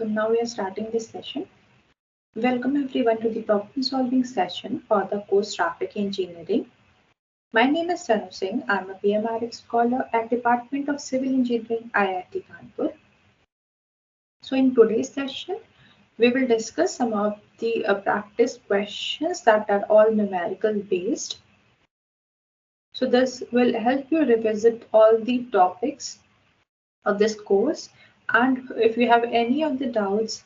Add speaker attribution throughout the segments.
Speaker 1: So now we are starting this session. Welcome everyone to the problem solving session for the course Traffic Engineering. My name is Sanu Singh. I'm a PMRX scholar at Department of Civil Engineering, IIT Kanpur. So in today's session, we will discuss some of the practice questions that are all numerical based. So this will help you revisit all the topics of this course, and if you have any of the doubts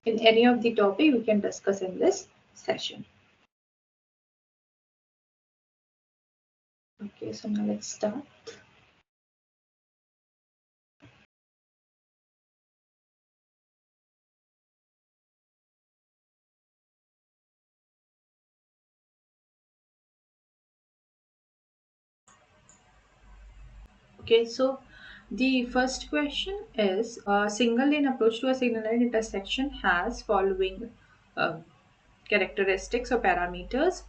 Speaker 1: in any of the topic, we can discuss in this session. Okay, so now let's start. Okay, so the first question is a single lane approach to a signal line intersection has following uh, characteristics or parameters.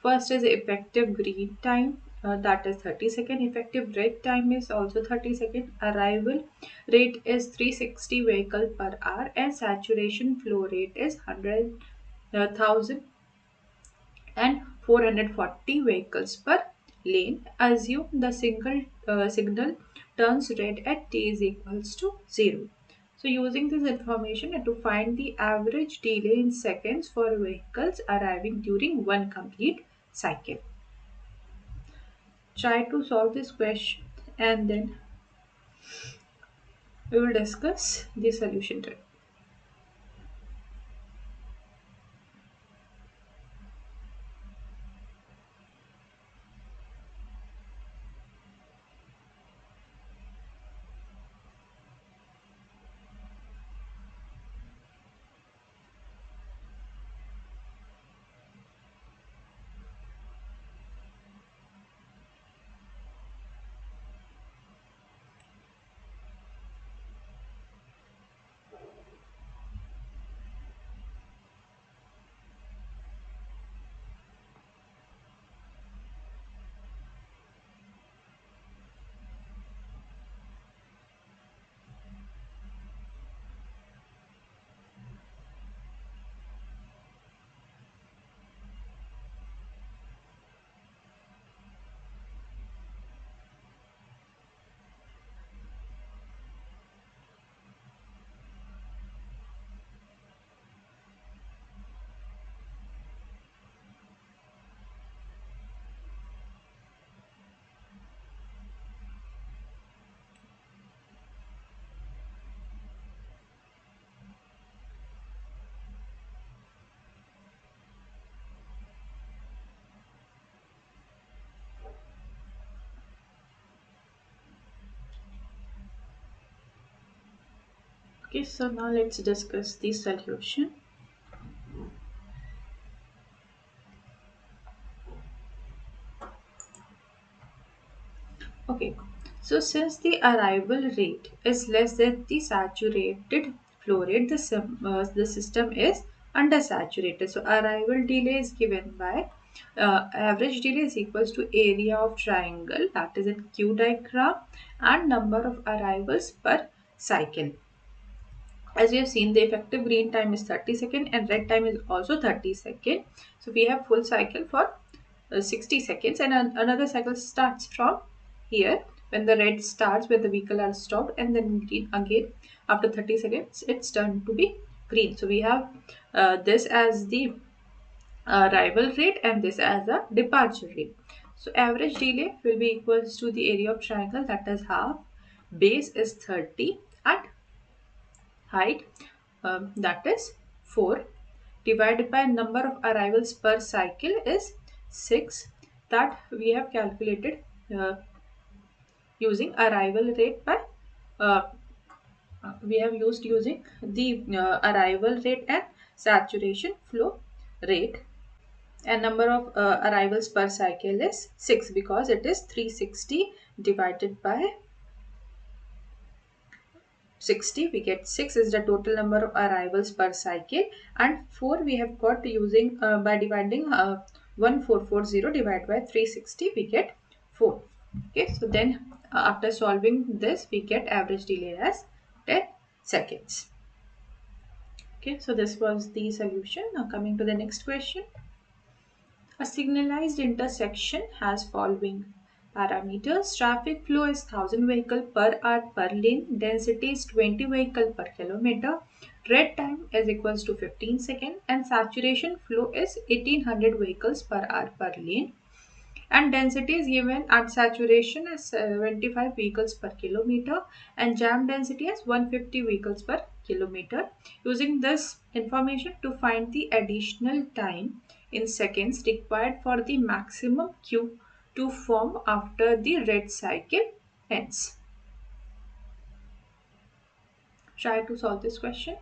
Speaker 1: First is effective green time, that is 30 seconds. Effective red time is also 30 seconds. Arrival rate is 360 vehicle per hour, and saturation flow rate is 100,000 and 440 vehicles per lane. Assume the single signal turns red at t is equals to 0. So using this information to find the average delay in seconds for vehicles arriving during one complete cycle. Try to solve this question and then we will discuss the solution to it. Okay, so now let's discuss the solution. Okay, so since the arrival rate is less than the saturated flow rate, the system is undersaturated. So arrival delay is given by average delay is equals to area of triangle, that is in Q diagram, and number of arrivals per cycle. As we have seen, the effective green time is 30 seconds and red time is also 30 seconds. So we have full cycle for 60 seconds, and another cycle starts from here when the red starts, where the vehicle are stopped, and then green again after 30 seconds it's turned to be green. So we have this as the arrival rate and this as a departure rate. So average delay will be equals to the area of triangle, that is half, base is 30, and height, that is 4, divided by number of arrivals per cycle is 6, that we have calculated using arrival rate by uh, we have used using the arrival rate and saturation flow rate, and number of arrivals per cycle is 6 because it is 360 divided by 60, we get 6 is the total number of arrivals per cycle, and 4 we have got using by dividing 1440 divided by 360, we get 4. Okay, so then after solving this we get average delay as 10 seconds. Okay, so this was the solution. Now coming to the next question. A signalized intersection has following parameters. Traffic flow is 1000 vehicle per hour per lane. Density is 20 vehicle per kilometer. Red time is equals to 15 seconds and saturation flow is 1800 vehicles per hour per lane, and density is given at saturation as 75 vehicles per kilometer and jam density as 150 vehicles per kilometer. Using this information to find the additional time in seconds required for the maximum queue to form after the red cycle ends. Try to solve this question.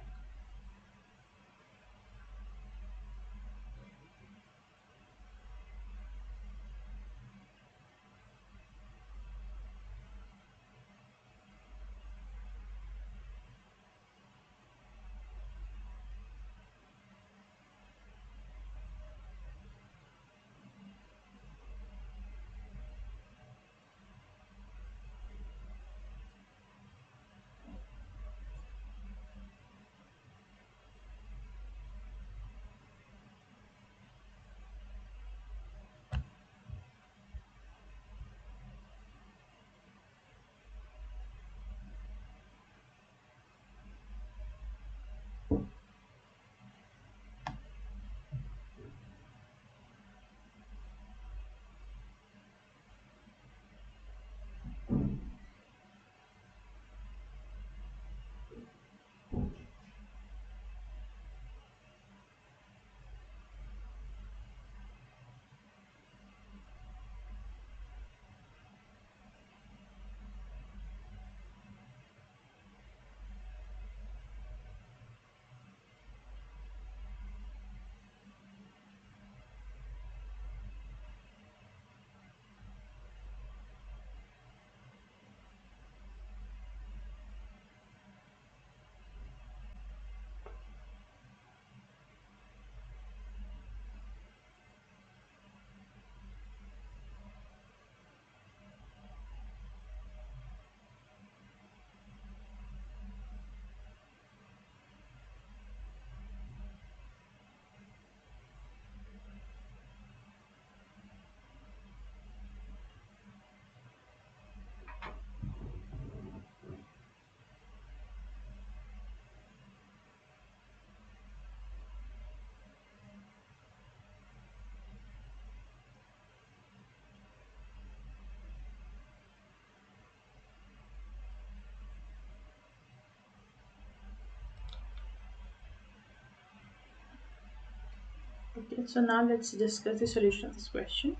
Speaker 1: Okay, so now let's discuss the solution of this question.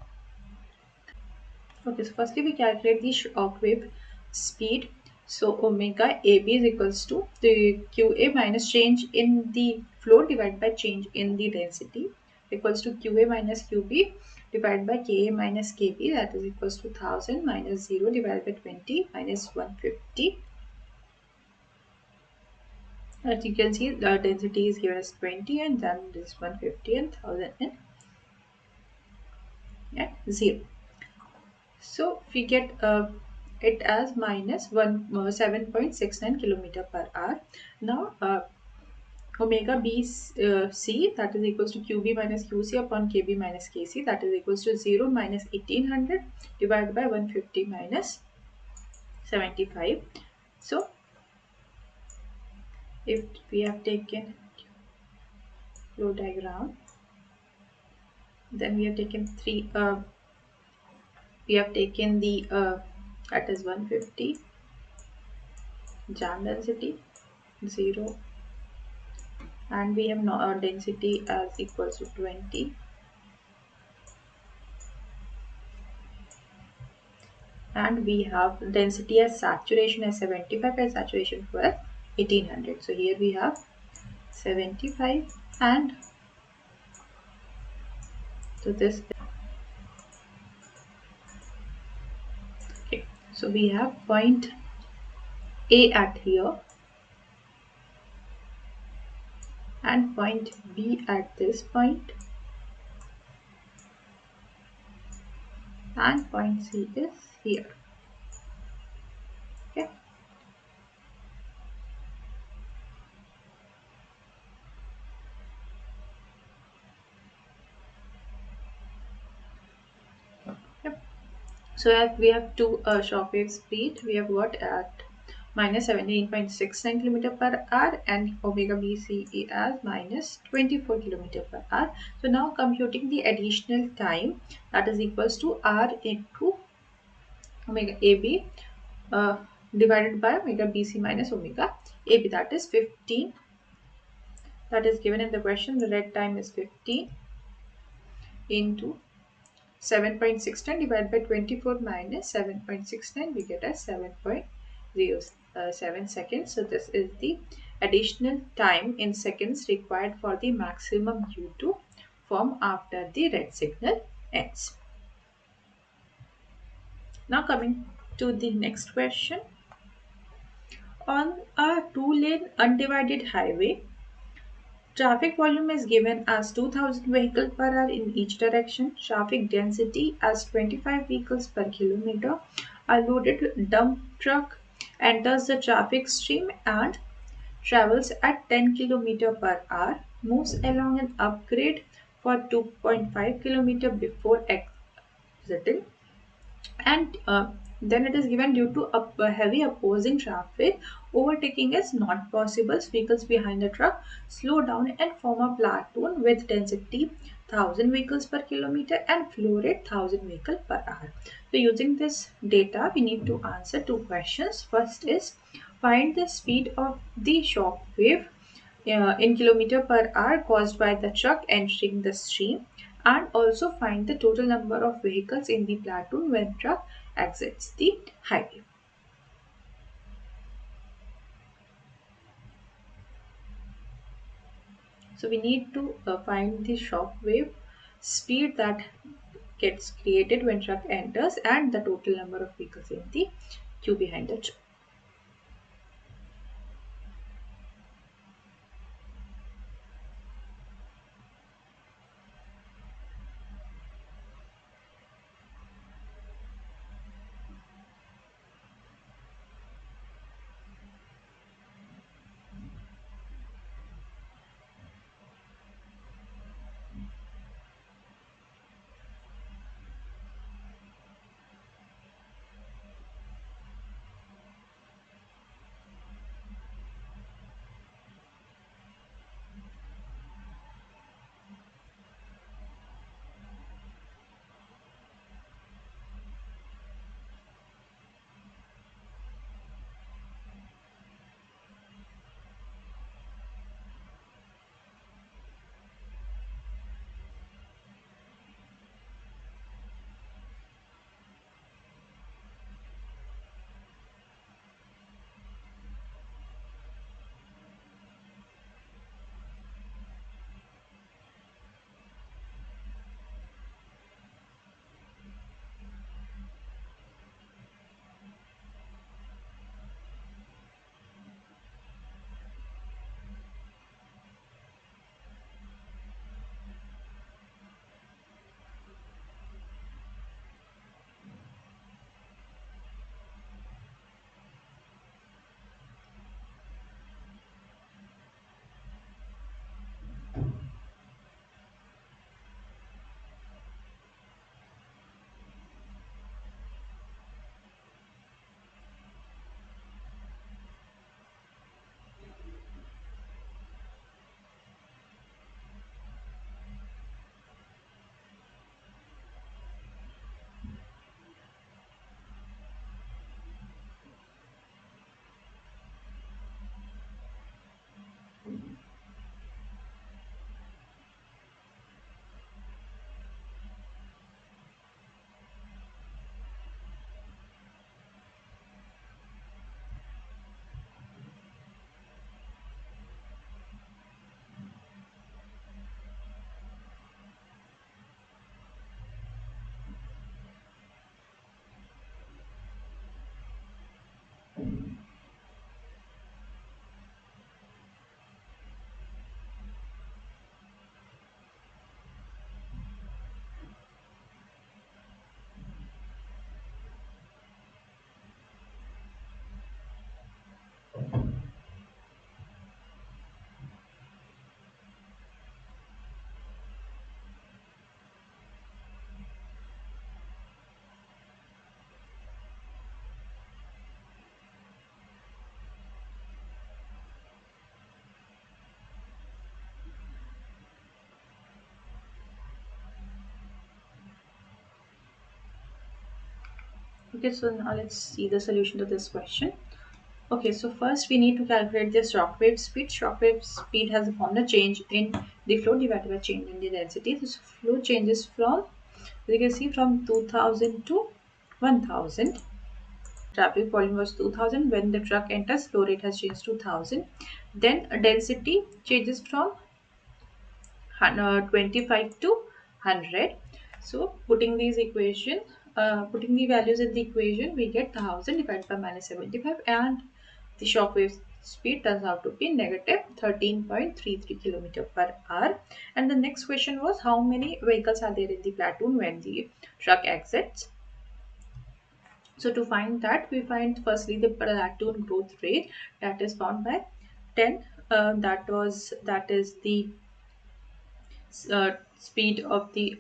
Speaker 1: Okay, so firstly we calculate the shock wave speed. So omega AB is equals to the QA minus change in the flow divided by change in the density equals to QA minus QB divided by KA minus KB, that is equals to 1000 minus 0 divided by 20 minus 150. As you can see, the density is given as 20 and then this 150 and 1000 and 0. So we get it as minus 7.69 kilometer per hour. Now omega b c, that is equals to qb minus qc upon kb minus kc, that is equals to 0 minus 1800 divided by 150 minus 75. So if we have taken flow diagram, then we have taken we have taken the that is 150 jam density 0, and we have density as equals to 20, and we have density as saturation as 75 and saturation for 1800. So here we have 75 and so this, okay, so we have point A at here and point B at this point, and point C is here. Okay, So as we have two shockwave speed, we have got at minus 17.69 kilometer per hour and omega BCE as minus 24 kilometer per hour. So now computing the additional time, that is equals to R into omega AB uh, divided by omega BC minus omega AB, that is 15, that is given in the question. The red time is 15 into 7.69 divided by 24 minus 7.69, we get as 7.07 seconds. So this is the additional time in seconds required for the maximum U to form after the red signal ends. Now coming to the next question. On a two-lane undivided highway, traffic volume is given as 2000 vehicles per hour in each direction. Traffic density as 25 vehicles per kilometer. A loaded dump truck enters the traffic stream and travels at 10 km per hour, moves along an upgrade for 2.5 km before exiting, and then it is given due to heavy opposing traffic, overtaking is not possible. Vehicles behind the truck slow down and form a platoon with density 1000 vehicles per kilometer and flow rate 1000 vehicle per hour. So using this data we need to answer two questions. First is find the speed of the shock wave in kilometer per hour caused by the truck entering the stream, and also find the total number of vehicles in the platoon when truck exits the highway. So we need to find the shock wave speed that gets created when truck enters and the total number of vehicles in the queue behind the truck. Okay, so now let's see the solution to this question. Okay, so first we need to calculate the shock wave speed. Shock wave speed has a formula: change in the flow divided by change in the density. This flow changes from, you can see, from 2000 to 1000. Traffic volume was 2000. When the truck enters, flow rate has changed to 1000. Then density changes from 25 to 100. So putting the values in the equation, we get 1000 divided by minus 75, and the shock wave speed turns out to be negative 13.33 kilometer per hour. And the next question was, how many vehicles are there in the platoon when the truck exits? So to find that, we find firstly the platoon growth rate, that is found by 10. That is the speed of the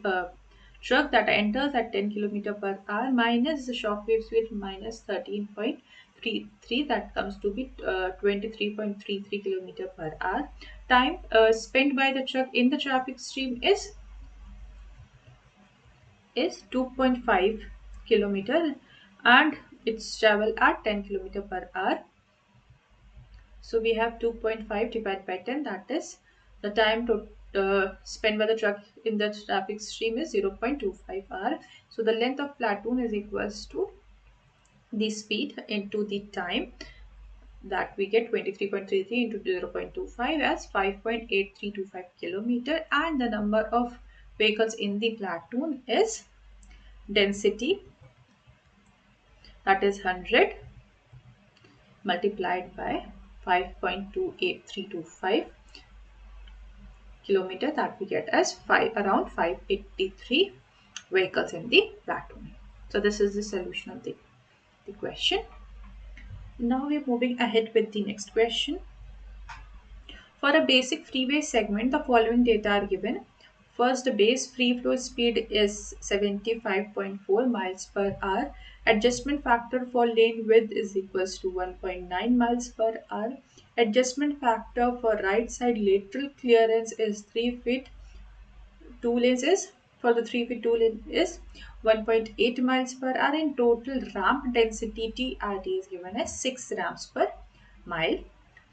Speaker 1: truck that enters at 10 kilometer per hour minus the shock wave speed minus 13.33, that comes to be 23.33 kilometer per hour. Time spent by the truck in the traffic stream is 2.5 kilometer, and it's travel at 10 kilometer per hour. So we have 2.5 divided by 10, that is the time to spent by the truck in the traffic stream is 0.25 hour. So the length of platoon is equals to the speed into the time, that we get 23.33 into 0.25 as 5.8325 kilometer, and the number of vehicles in the platoon is density, that is 100 multiplied by 5.28325 kilometer, that we get as around 583 vehicles in the platoon. So this is the solution of the question. Now we are moving ahead with the next question. For a basic freeway segment, the following data are given. First, the base free flow speed is 75.4 miles per hour. Adjustment factor for lane width is equals to 1.9 miles per hour. Adjustment factor for right side lateral clearance is 3 feet. Two lanes is, for the 3 feet two lane is 1.8 miles per hour. In total ramp density TRT is given as 6 ramps per mile.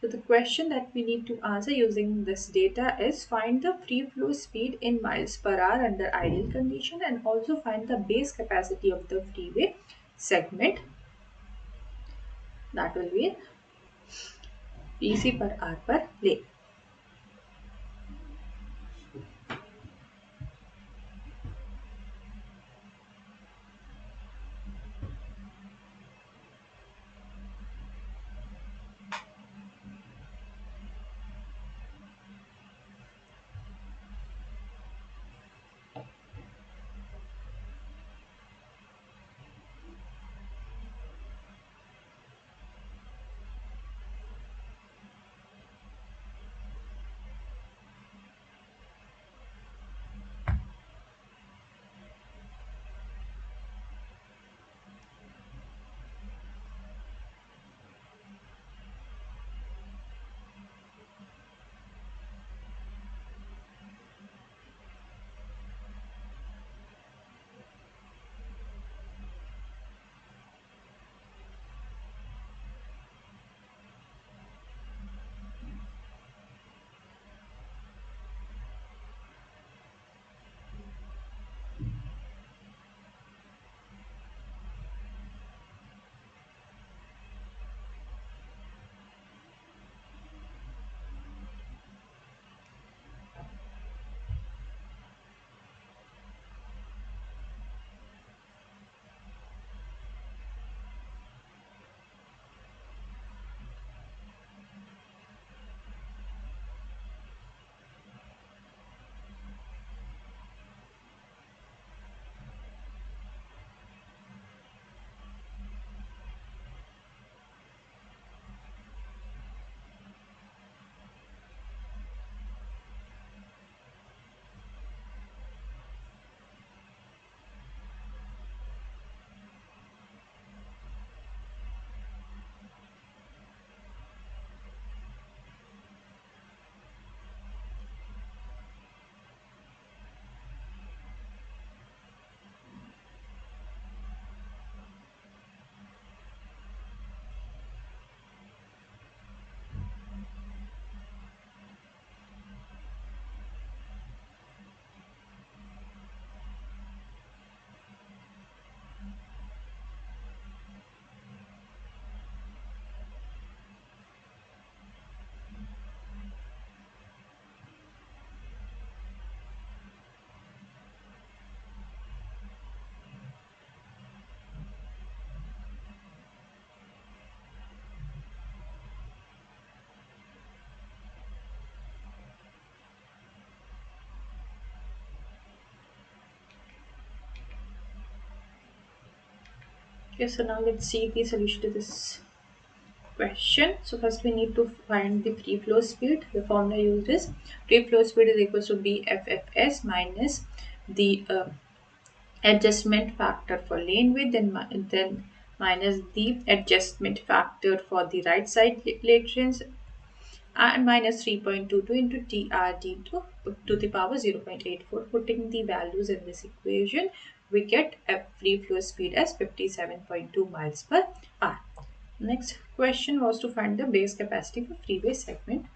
Speaker 1: So the question that we need to answer using this data is, find the free flow speed in miles per hour under ideal condition, and also find the base capacity of the freeway segment, that will be PC per hour per lane. Okay, so now let's see the solution to this question. So first we need to find the free flow speed. The formula used is free flow speed is equals to BFFS minus the adjustment factor for lane width, then minus the adjustment factor for the right side laterals, and minus 3.22 into TRD to the power 0.84. Putting the values in this equation, we get a free flow speed as 57.2 miles per hour. Next question was to find the base capacity for freeway segment.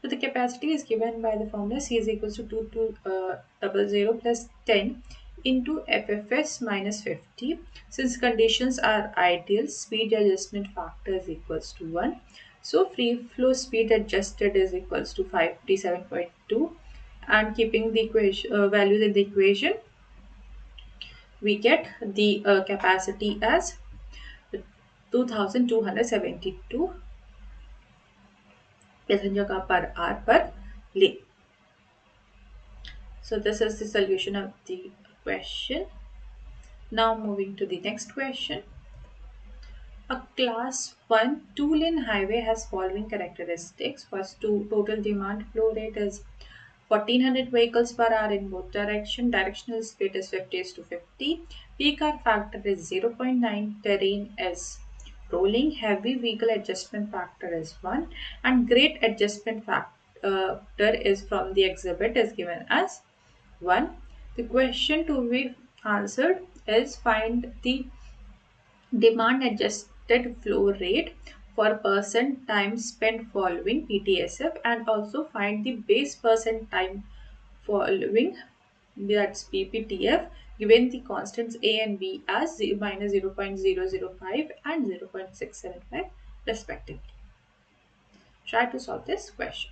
Speaker 1: So the capacity is given by the formula C is equals to 2200 plus 10 into FFS minus 50. Since conditions are ideal, speed adjustment factor is equals to 1. So free flow speed adjusted is equals to 57.2, and keeping the equation values in the equation, we get the capacity as 2272 passenger car per hour per lane. So this is the solution of the question. Now moving to the next question. A class 1 two-lane highway has following characteristics. First, total demand flow rate is 1400 vehicles per hour in both direction. Directional speed is 50 is to 50. Peak hour factor is 0.9. Terrain is rolling. Heavy vehicle adjustment factor is 1. And great adjustment factor is from the exhibit is given as 1. The question to be answered is find the demand adjusted flow rate for percent time spent following PTSF, and also find the base percent time following, that's PPTF, given the constants A and B as minus 0.005 and 0.675 respectively. Try to solve this question.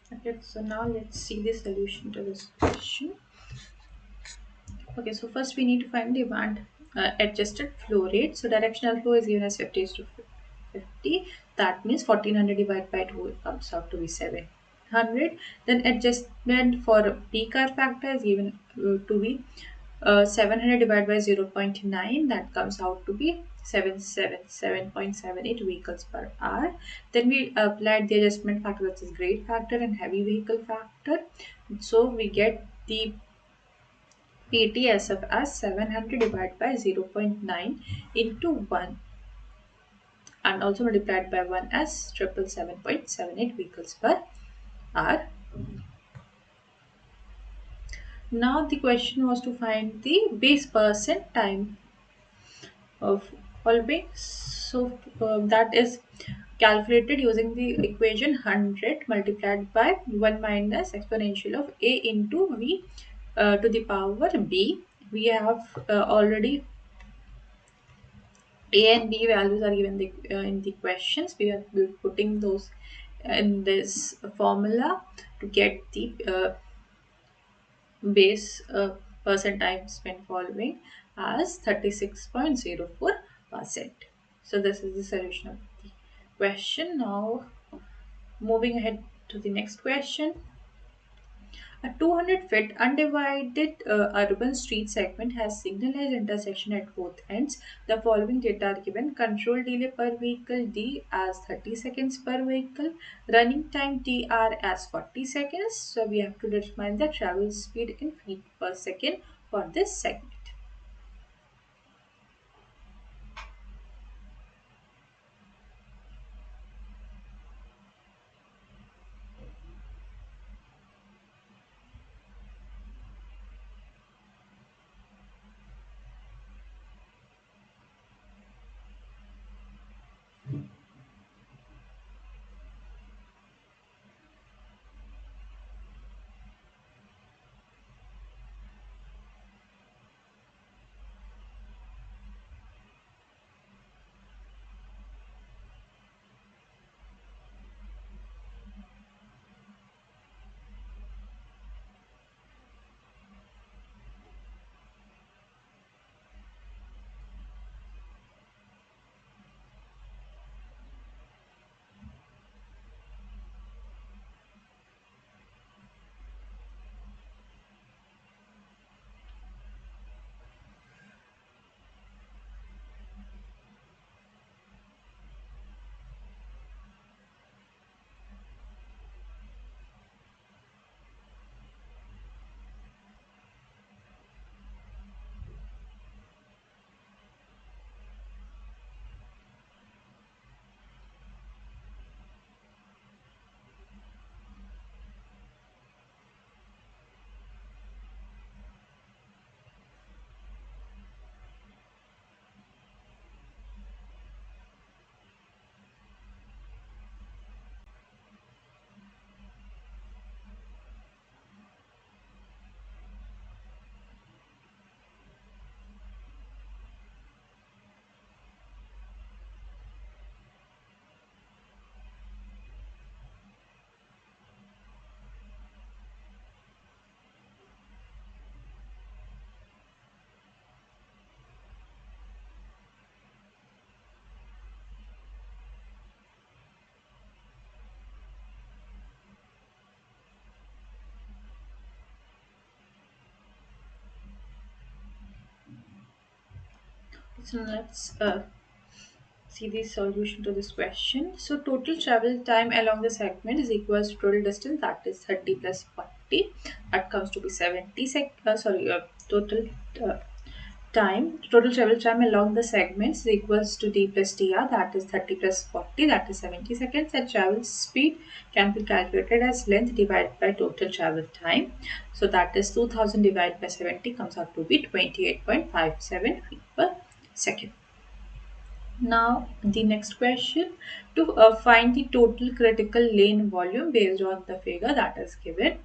Speaker 1: Okay, so now let's see the solution to this question. Okay, so first we need to find demand adjusted flow rate. So directional flow is given as 50 is to 50. That means 1400 divided by 2 comes out to be 700. Then adjustment for peak hour factor is given to be 700 divided by 0.9. That comes out to be 777.78 vehicles per hour. Then we applied the adjustment factor, that is grade factor and heavy vehicle factor. So we get the PTSF as 700 divided by 0.9 into 1, and also multiplied by 1 as 777.78 vehicles per hour. Now the question was to find the base percent time of solving. So that is calculated using the equation 100 multiplied by 1 minus exponential of a into v to the power b. We have already a and b values are given in the questions. We're putting those in this formula to get the base percent time spent following as 36.04%. So this is the solution of the question. Now moving ahead to the next question. A 200-feet undivided urban street segment has signalized intersection at both ends. The following data are given. Control delay per vehicle D as 30 seconds per vehicle. Running time TR as 40 seconds. So we have to determine the travel speed in feet per second for this segment. So let's see the solution to this question. So total travel time along the segment is equals to total distance, that is 30 plus 40. That comes to be 70 total uh, total travel time along the segments is equals to d plus dr, that is 30 plus 40, that is 70 seconds, and travel speed can be calculated as length divided by total travel time. So that is 2000 divided by 70 comes out to be 28.57 feet per second. Now, the next question, to find the total critical lane volume based on the figure that is given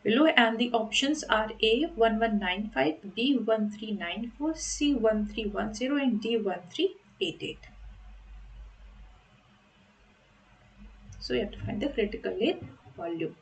Speaker 1: below, and the options are A 1195, B 1394, C 1310, and D 1388. So, you have to find the critical lane volume.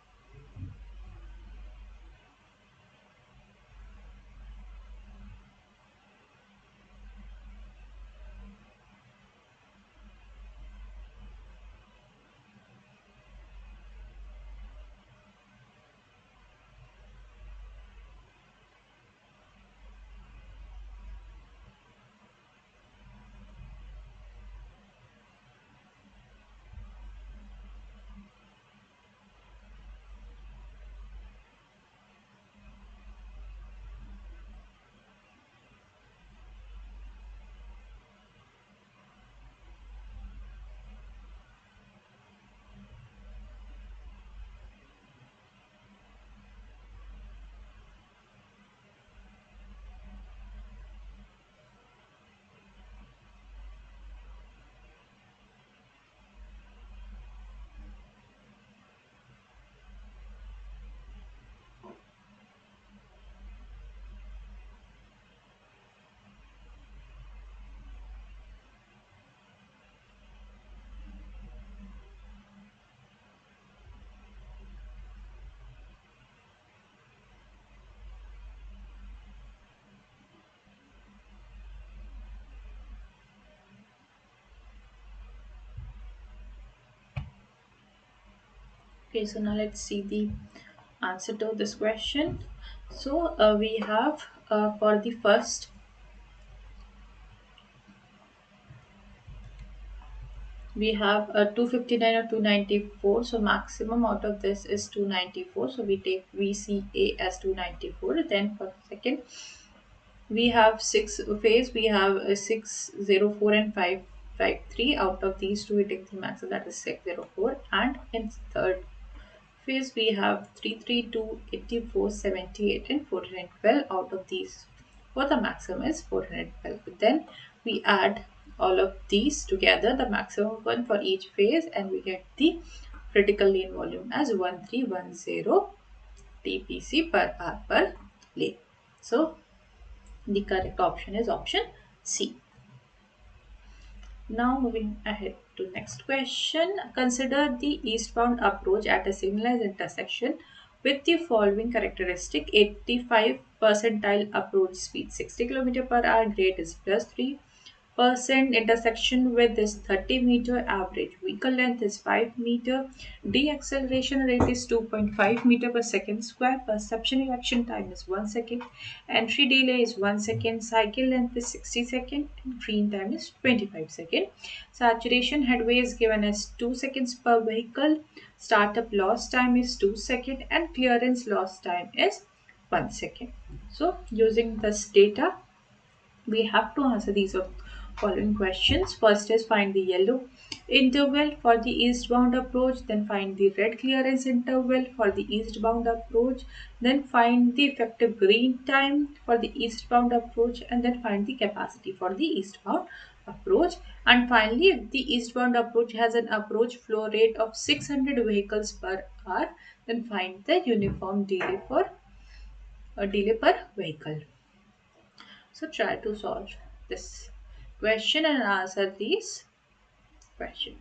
Speaker 1: Okay, so now let's see the answer to this question. So we have for the first, we have a 259 or 294. So maximum out of this is 294. So we take VCA as 294. Then for second, we have six phase. We have a 604 and 553. Out of these two, we take the maximum, that is 604. And in third phase, we have 332, 84, 78, and 412. Out of these, for the maximum is 412. Then we add all of these together, the maximum one for each phase, and we get the critical lane volume as 1310 TPC per hour per lane. So the correct option is option C. Now moving ahead to next question. Consider the eastbound approach at a signalized intersection with the following characteristic: 85 percentile approach speed 60 km per hour, grade is +3%, intersection width is 30-meter, average vehicle length is 5 meter, deceleration rate is 2.5 meter per second square, perception reaction time is 1 second, entry delay is 1 second, cycle length is 60 second, and green time is 25 second. Saturation headway is given as 2 seconds per vehicle, startup loss time is 2 second, and clearance loss time is 1 second. So using this data, we have to answer these following questions. First is find the yellow interval for the eastbound approach, then find the red clearance interval for the eastbound approach, then find the effective green time for the eastbound approach, and then find the capacity for the eastbound approach. And finally, if the eastbound approach has an approach flow rate of 600 vehicles per hour, then find the uniform delay for a delay per vehicle. So try to solve this question and answer these questions.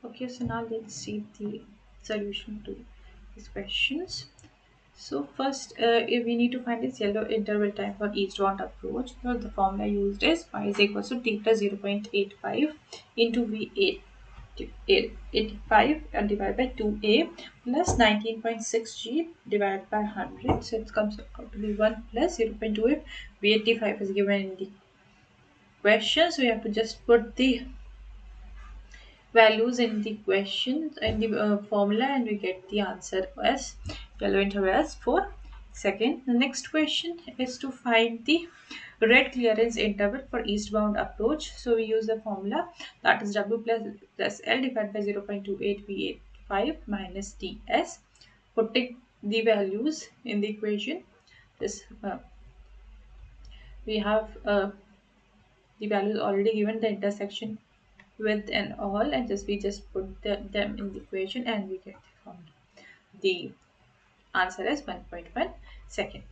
Speaker 1: Okay, so now let's see the solution to these questions. So first, if we need to find this yellow interval time for eastbound approach, so the formula used is y is equal to t plus 0.85 into v8 85 and divided by 2a plus 19.6 g divided by 100. So it comes out to be 1 plus 0.2a. V85 is given in the question, so we have to just put the values in the question in the formula, and we get the answer as yellow interval as 4 second. The next question is to find the red clearance interval for eastbound approach. So we use the formula, that is w plus l divided by 0.28 v85 minus ts. Putting the values in the equation, this we have the values already given, the intersection with and all, and just we just put them in the equation and we get the formula. The answer is 1.1 second.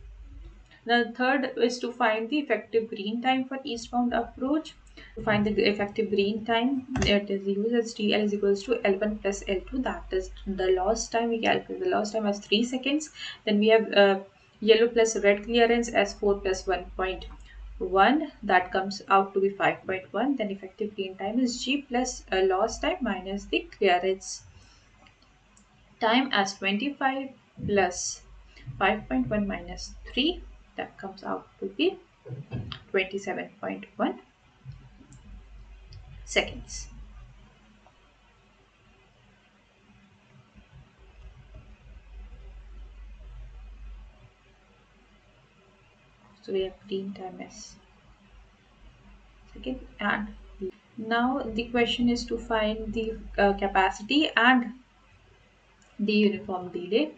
Speaker 1: The third is to find the effective green time for eastbound approach. To find the effective green time, it is used as TL is equals to L1 plus L2. That is the lost time. We calculate the lost time as 3 seconds. Then we have yellow plus red clearance as 4 plus 1.1. That comes out to be 5.1. Then effective green time is G plus lost time minus the clearance time as 25 plus 5.1 minus 3. That comes out to be 27.1 seconds. So we have green time as second. And now the question is to find the capacity and the uniform delay.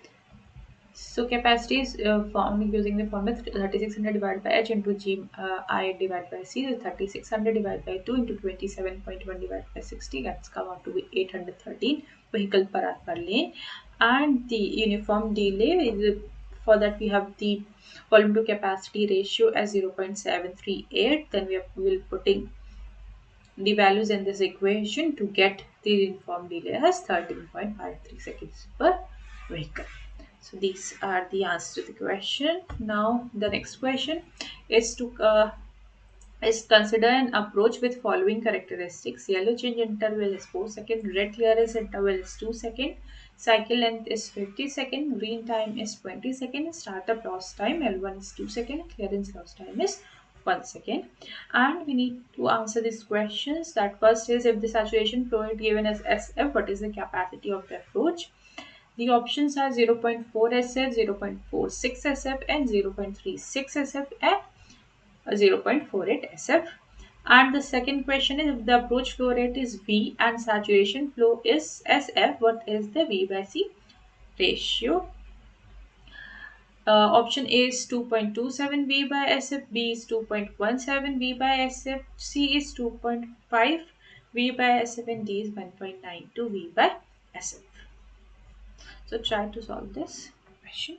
Speaker 1: So capacity is formed using the formula 3600 divided by h into g I divided by c. So 3600 divided by 2 into 27.1 divided by 60. That's come out to be 813 vehicle per hour per lane. And the uniform delay is, for that we have the volume to capacity ratio as 0.738. Then we will putting the values in this equation to get the uniform delay as 13.53 seconds per vehicle. So these are the answers to the question. Now the next question is to consider an approach with following characteristics. Yellow change interval is 4 seconds, red clearance interval is 2 seconds, cycle length is 50 seconds, green time is 20 seconds, startup loss time L1 is 2 seconds, clearance loss time is 1 second. And we need to answer these questions. That first is, if the saturation flow rate given as SF, what is the capacity of the approach? The options are 0.4 SF, 0.46 SF, and 0.36 SF, and 0.48 SF. And the second question is, if the approach flow rate is V and saturation flow is SF, what is the V by C ratio? Option A is 2.27 V by SF, B is 2.17 V by SF, C is 2.5 V by SF, and D is 1.92 V by SF. So try to solve this question.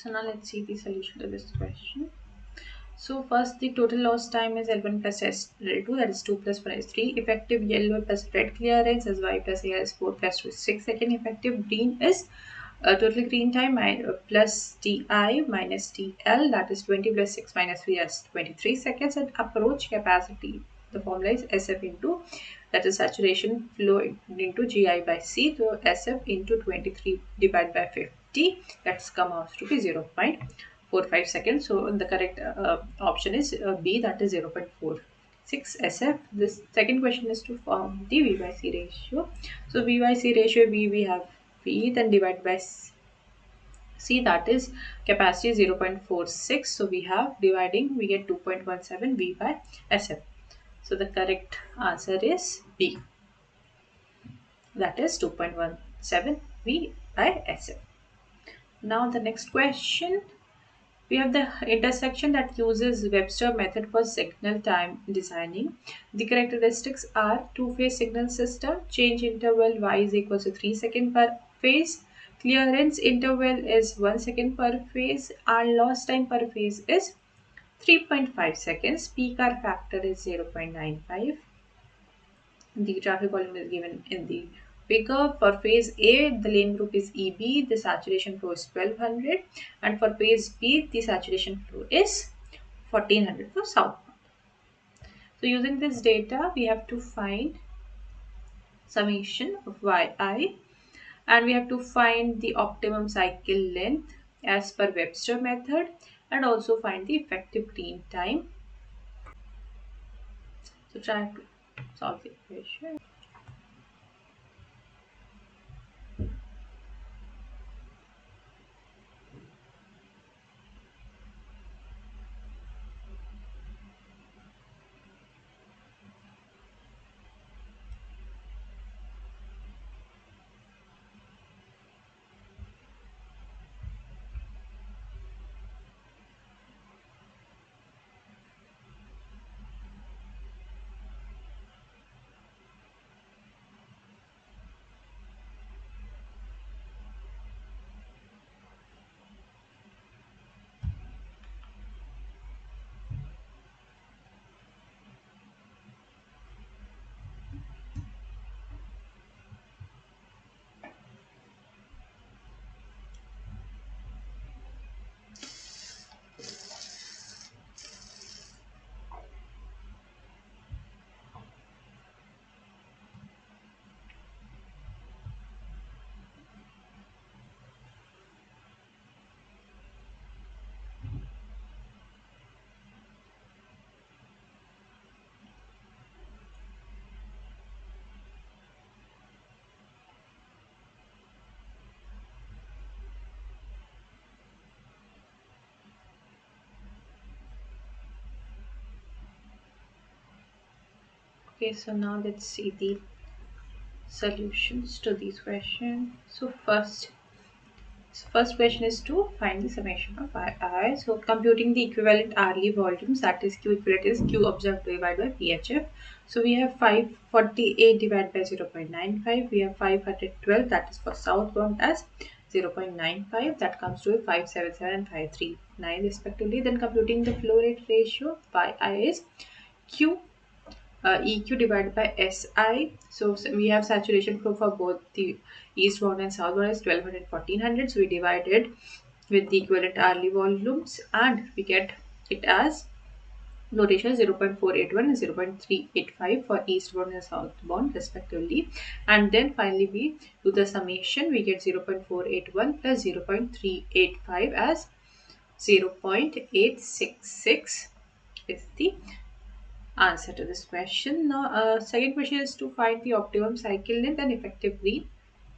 Speaker 1: So now let's see the solution to this question. So first, the total lost time is L1 plus S2, that is 2 plus 1 is 3. Effective yellow plus red clearance is Y plus A is 4 plus 2 is 6 second. Effective green is total green time plus Ti minus TL, that is 20 plus 6 minus 3, that's 23 seconds. And approach capacity, the formula is SF into, that is saturation flow into Gi by C. So SF into 23 divided by 50, that's come out to be 0.45 seconds. So the correct option is B, that is 0.46 SF. This second question is to form the V by C ratio. So V by C ratio, we have V, then divide by C, that is capacity is 0.46. So we have dividing, we get 2.17 V by SF. So the correct answer is B, that is 2.17 V by SF. Now the next question, we have the intersection that uses Webster method for signal time designing. The characteristics are two-phase signal system, change interval y is equals to 3 seconds per phase, clearance interval is 1 second per phase, and loss time per phase is 3.5 seconds. Peak hour factor is 0.95. The traffic volume is given in the figure. For phase A, the lane group is EB, the saturation flow is 1200, and for phase B, the saturation flow is 1400 for southbound. So using this data, we have to find summation of Yi, and we have to find the optimum cycle length as per Webster method, and also find the effective green time. So try to solve the equation. Okay, so now let's see the solutions to these questions. So first question is to find the summation of I. So computing the equivalent hourly volumes, that is Q equivalent is Q observed divided by PHF. So we have 548 divided by 0.95. We have 512, that is for southbound, as 0.95. That comes to 577 and 539 respectively. Then computing the flow rate ratio, I is Q EQ divided by SI. So we have saturation flow for both the eastbound and southbound is 1200 and 1400. So we divided with the equivalent hourly volumes, and we get it as notation 0.481 and 0.385 for eastbound and southbound respectively. And then finally we do the summation, we get 0.481 plus 0.385 as 0.866 is the answer to this question. Now, second question is to find the optimum cycle length and effective green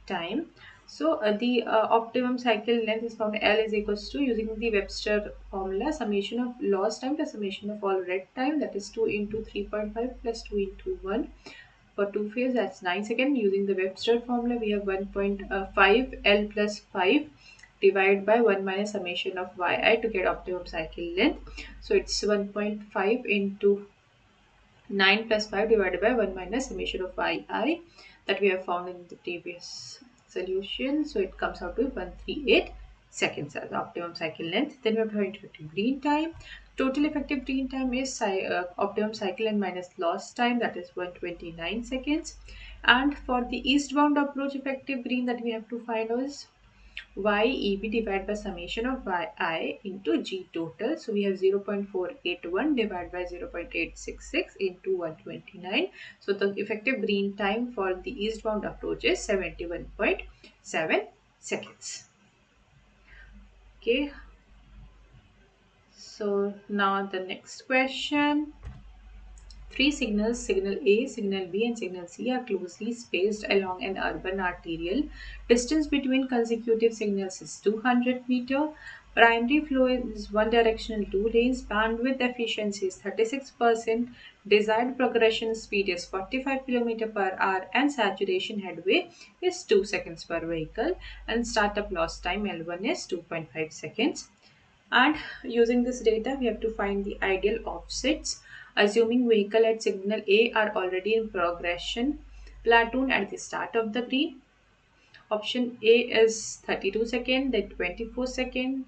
Speaker 1: time. So, the optimum cycle length is found L is equals to, using the Webster formula, summation of lost time plus summation of all red time, that is 2 into 3.5 plus 2 into 1. For two phase, that's 9 seconds. Using the Webster formula, we have 1.5 L plus 5 divided by 1 minus summation of Yi to get optimum cycle length. So, it's 1.5 into 9 plus 5 divided by 1 minus summation of yi that we have found in the previous solution. So it comes out to 1386. seconds as the optimum cycle length. Then we have effective green time. Total effective green time is optimum cycle length minus lost time, that is 129 seconds. And for the eastbound approach effective green that we have to find is YEB divided by summation of YI into G total. So we have 0.481 divided by 0.866 into 129. So the effective green time for the eastbound approach is 71.7 seconds. Okay, so now the next question. Three signals, signal A, signal B, and signal C, are closely spaced along an urban arterial. Distance between consecutive signals is 200 meter. Primary flow is one directional, two lanes. Bandwidth efficiency is 36%. Desired progression speed is 45 km per hour, and saturation headway is 2 seconds per vehicle. And startup loss time L1 is 2.5 seconds. And using this data, we have to find the ideal offsets. Assuming vehicle at signal A are already in progression platoon at the start of the green. Option A is 32 seconds, then 24 seconds,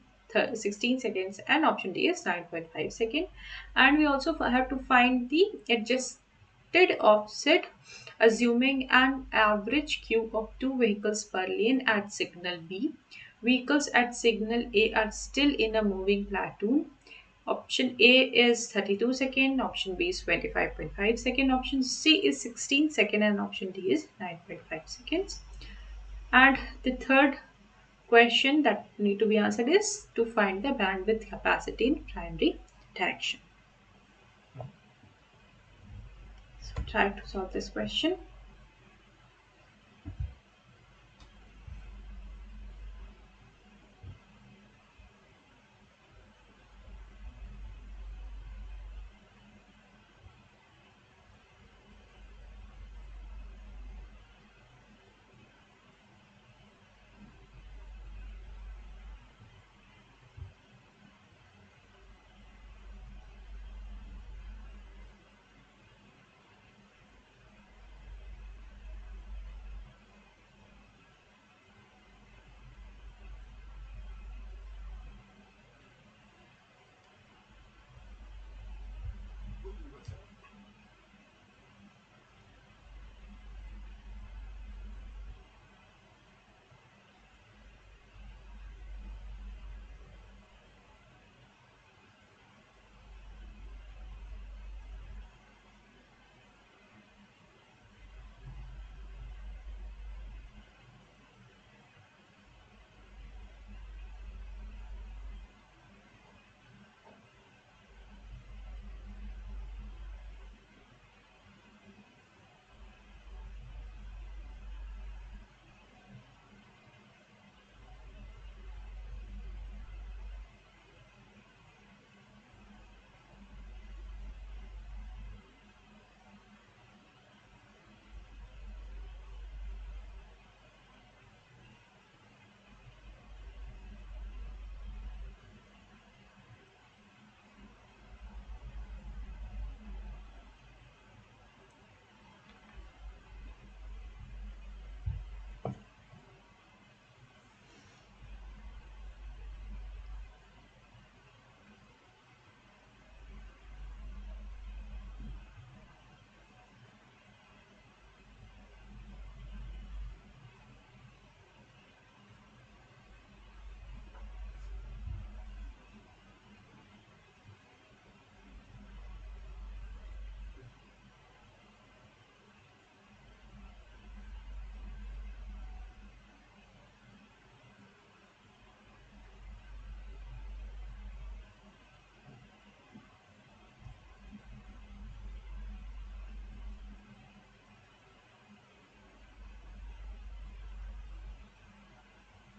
Speaker 1: 16 seconds, and option D is 9.5 seconds. And we also have to find the adjusted offset, assuming an average queue of two vehicles per lane at signal B. Vehicles at signal A are still in a moving platoon. Option A is 32 second, option B is 25.5 second, option C is 16 second, and option D is 9.5 seconds. And the third question that need to be answered is to find the bandwidth capacity in primary direction. So try to solve this question.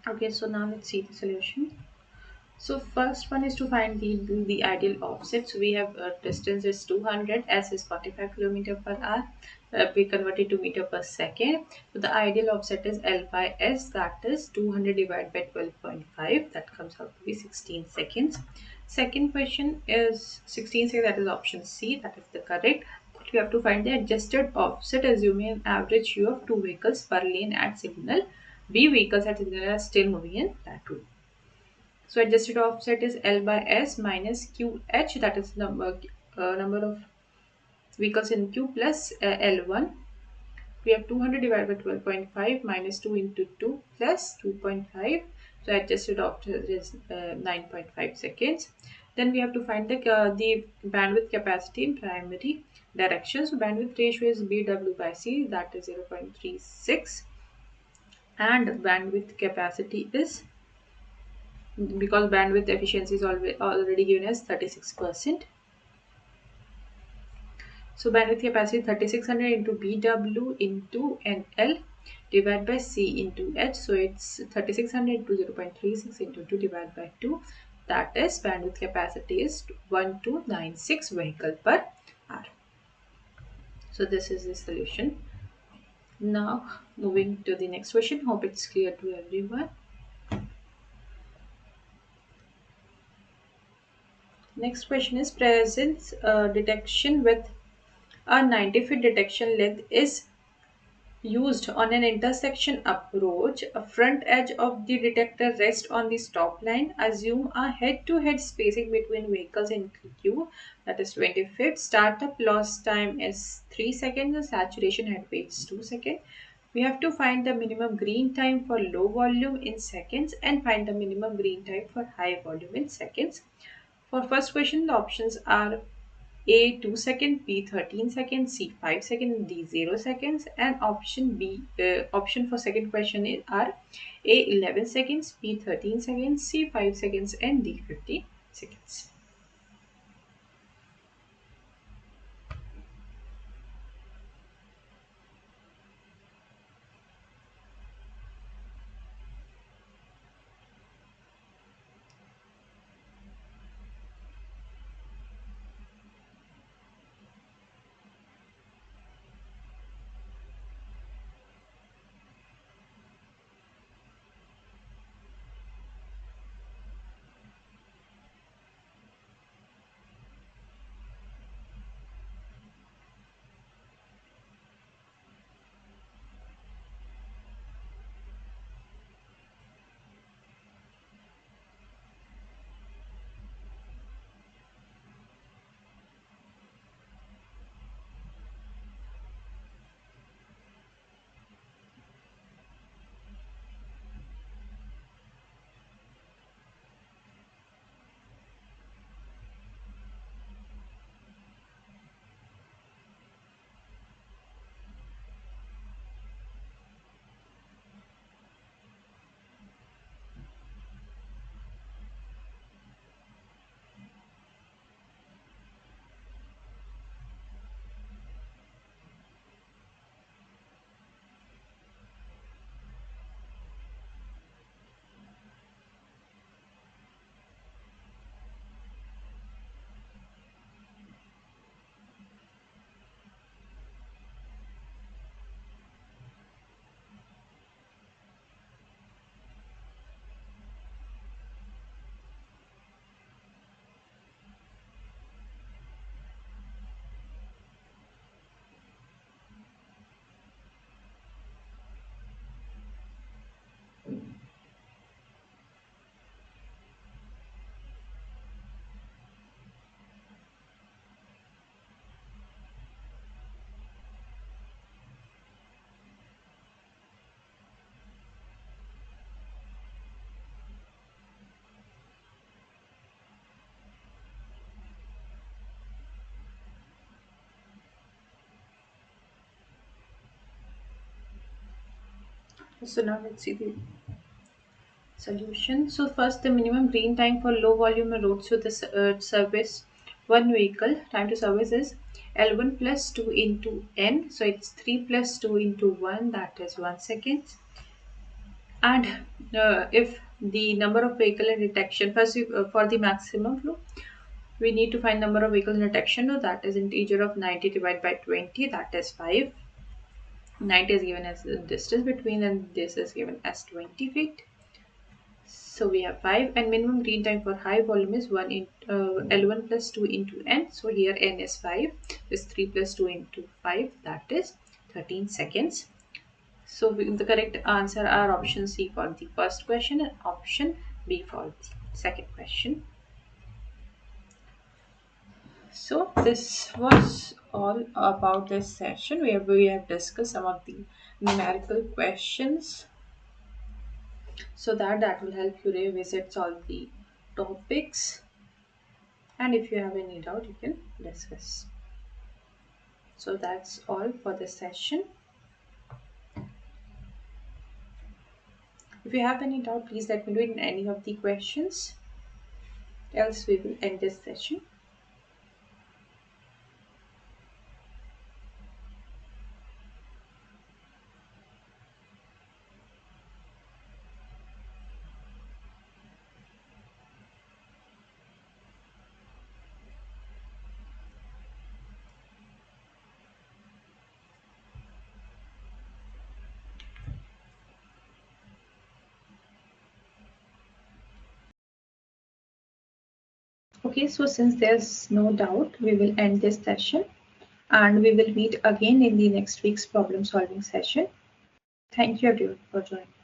Speaker 1: Okay, so now let's see the solution. So first one is to find the ideal offset. So we have distance is 200, s is 45 kilometer per hour. We convert it to meter per second. So the ideal offset is L by S, that is 200 divided by 12.5. That comes out to be 16 seconds. Second question is 16 seconds. That is option C. That is the correct. We have to find the adjusted offset, assuming an average queue of two vehicles per lane at signal B. Vehicles at signal are still moving in that route. So adjusted offset is L by S minus QH, that is number of vehicles in queue plus L1. We have 200 divided by 12.5 minus 2 into 2 plus 2.5. So adjusted offset is 9.5 seconds. Then we have to find the bandwidth capacity in primary direction. So bandwidth ratio is BW by C, that is 0.36, and bandwidth capacity is, because bandwidth efficiency is already given as 36%. So bandwidth capacity 3600 into BW into NL divided by C into H. So it's 3600 into 0.36 into 2 divided by 2. That is bandwidth capacity is 1296 vehicle per hour. So this is the solution. Now moving to the next question. Hope it's clear to everyone. Next question is presence detection with a 90 feet detection length is used on an intersection approach. A front edge of the detector rests on the stop line. Assume a head-to-head spacing between vehicles in queue, that is 20 feet. Startup loss time is 3 seconds and saturation head weight is 2 seconds. We have to find the minimum green time for low volume in seconds and find the minimum green time for high volume in seconds. For first question, the options are A 2 seconds, B 13 seconds, C 5 seconds, D 0 seconds, and option for second question are A 11 seconds, B 13 seconds, C 5 seconds, and D 15 seconds. So now let's see the solution. So first, the minimum green time for low volume roads with the service one vehicle time to service is L1 plus 2 into N. So it's 3 plus 2 into 1, that is 1 second. And if the number of vehicle in detection, first for the maximum flow, we need to find number of vehicles in detection. So that is integer of 90 divided by 20, that is 5. 90 is given as the distance between, and this is given as 20 feet. So we have 5, and minimum green time for high volume is 1 in L1 plus 2 into N. So here N is 5. This 3 plus 2 into 5, that is 13 seconds. So the correct answer are option C for the first question and option B for the second question. So this was all about this session where we have discussed some of the numerical questions, so that will help you revisit all the topics, and if you have any doubt you can discuss. So that's all for this session. If you have any doubt, please let me know in any of the questions, else we will end this session. Okay, so since there's no doubt, we will end this session and we will meet again in the next week's problem solving session. Thank you everyone for joining.